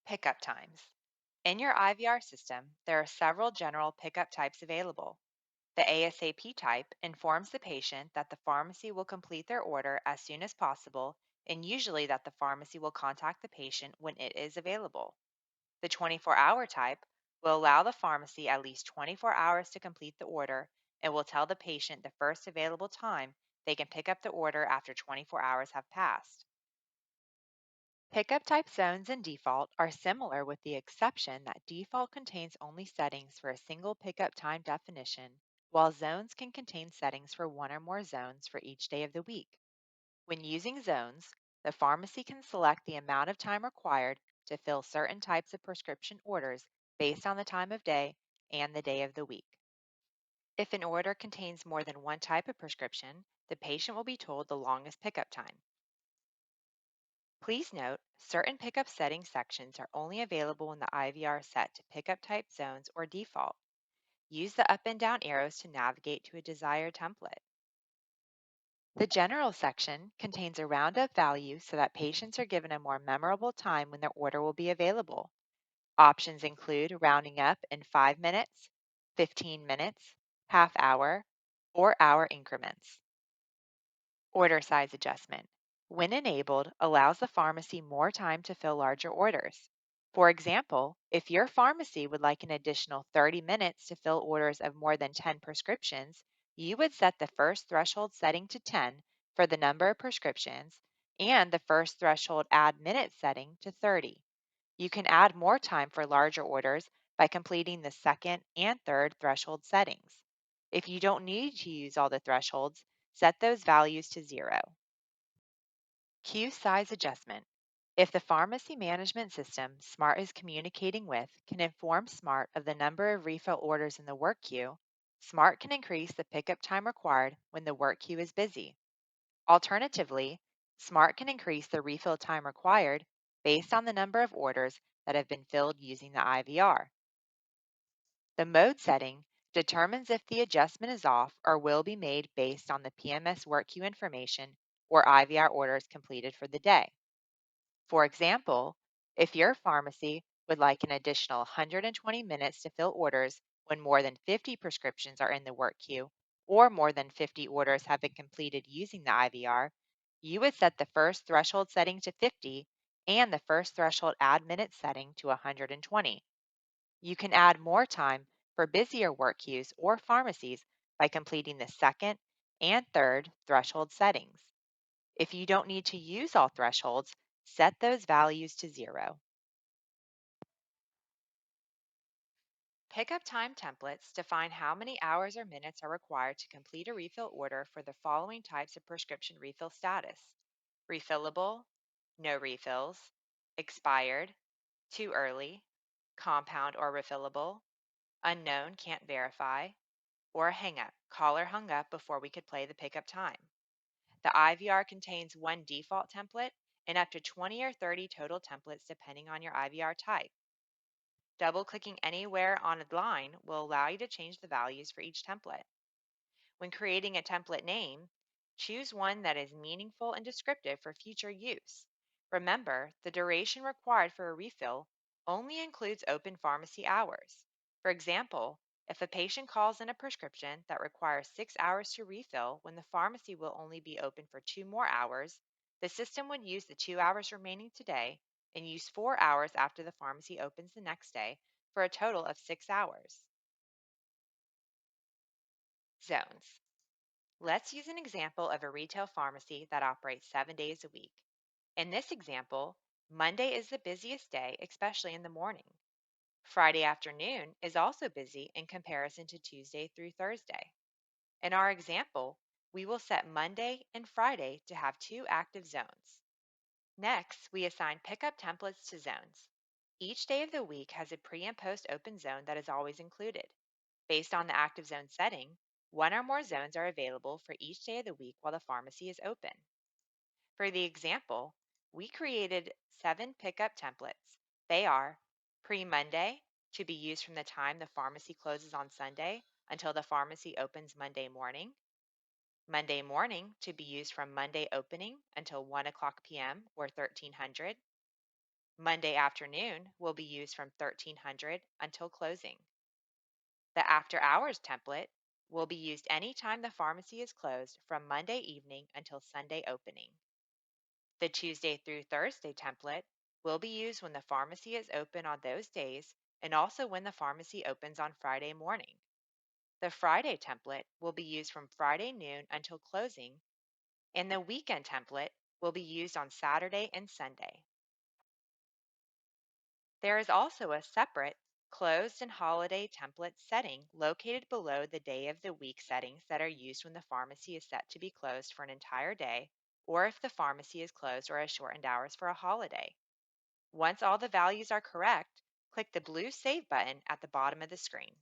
Pickup times. In your IVR system, there are several general pickup types available. The ASAP type informs the patient that the pharmacy will complete their order as soon as possible, and usually that the pharmacy will contact the patient when it is available. The 24-hour type will allow the pharmacy at least 24 hours to complete the order and will tell the patient the first available time they can pick up the order after 24 hours have passed. Pickup type zones and default are similar with the exception that default contains only settings for a single pickup time definition, while zones can contain settings for one or more zones for each day of the week. When using zones, the pharmacy can select the amount of time required to fill certain types of prescription orders based on the time of day and the day of the week. If an order contains more than one type of prescription, the patient will be told the longest pickup time. Please note, certain pickup settings sections are only available in the IVR set to pickup type zones or default. Use the up and down arrows to navigate to a desired template. The general section contains a roundup value so that patients are given a more memorable time when their order will be available. Options include rounding up in 5 minutes, 15 minutes, half hour, or hour increments. Order size adjustment, when enabled, allows the pharmacy more time to fill larger orders. For example, if your pharmacy would like an additional 30 minutes to fill orders of more than 10 prescriptions, you would set the first threshold setting to 10 for the number of prescriptions and the first threshold add minute setting to 30. You can add more time for larger orders by completing the second and third threshold settings. If you don't need to use all the thresholds, set those values to 0. Queue size adjustment. If the pharmacy management system SMART is communicating with can inform SMART of the number of refill orders in the work queue, SMART can increase the pickup time required when the work queue is busy. Alternatively, SMART can increase the refill time required based on the number of orders that have been filled using the IVR. The mode setting determines if the adjustment is off or will be made based on the PMS work queue information or IVR orders completed for the day. For example, if your pharmacy would like an additional 120 minutes to fill orders when more than 50 prescriptions are in the work queue, or more than 50 orders have been completed using the IVR, you would set the first threshold setting to 50 and the first threshold add minute setting to 120. You can add more time for busier work queues or pharmacies by completing the second and third threshold settings. If you don't need to use all thresholds, set those values to 0. Pickup time templates define how many hours or minutes are required to complete a refill order for the following types of prescription refill status: refillable, no refills, expired, too early, compound or refillable, unknown, can't verify, or hang up, caller hung up before we could play the pickup time. The IVR contains one default template and up to 20 or 30 total templates depending on your IVR type. Double-clicking anywhere on a line will allow you to change the values for each template. When creating a template name, choose one that is meaningful and descriptive for future use. Remember, the duration required for a refill only includes open pharmacy hours. For example, if a patient calls in a prescription that requires 6 hours to refill when the pharmacy will only be open for 2 more hours, the system would use the 2 hours remaining today and use 4 hours after the pharmacy opens the next day for a total of 6 hours. Zones. Let's use an example of a retail pharmacy that operates 7 days a week. In this example, Monday is the busiest day, especially in the morning. Friday afternoon is also busy in comparison to Tuesday through Thursday. In our example, we will set Monday and Friday to have 2 active zones. Next, we assign pickup templates to zones. Each day of the week has a pre and post open zone that is always included. Based on the active zone setting, one or more zones are available for each day of the week while the pharmacy is open. For the example, we created 7 pickup templates. They are pre-Monday, to be used from the time the pharmacy closes on Sunday until the pharmacy opens Monday morning. Monday morning to be used from Monday opening until 1 o'clock p.m. or 1300. Monday afternoon will be used from 1300 until closing. The after hours template will be used anytime the pharmacy is closed from Monday evening until Sunday opening. The Tuesday through Thursday template will be used when the pharmacy is open on those days and also when the pharmacy opens on Friday morning. The Friday template will be used from Friday noon until closing, and the weekend template will be used on Saturday and Sunday. There is also a separate closed and holiday template setting located below the day of the week settings that are used when the pharmacy is set to be closed for an entire day or if the pharmacy is closed or has shortened hours for a holiday. Once all the values are correct, click the blue Save button at the bottom of the screen.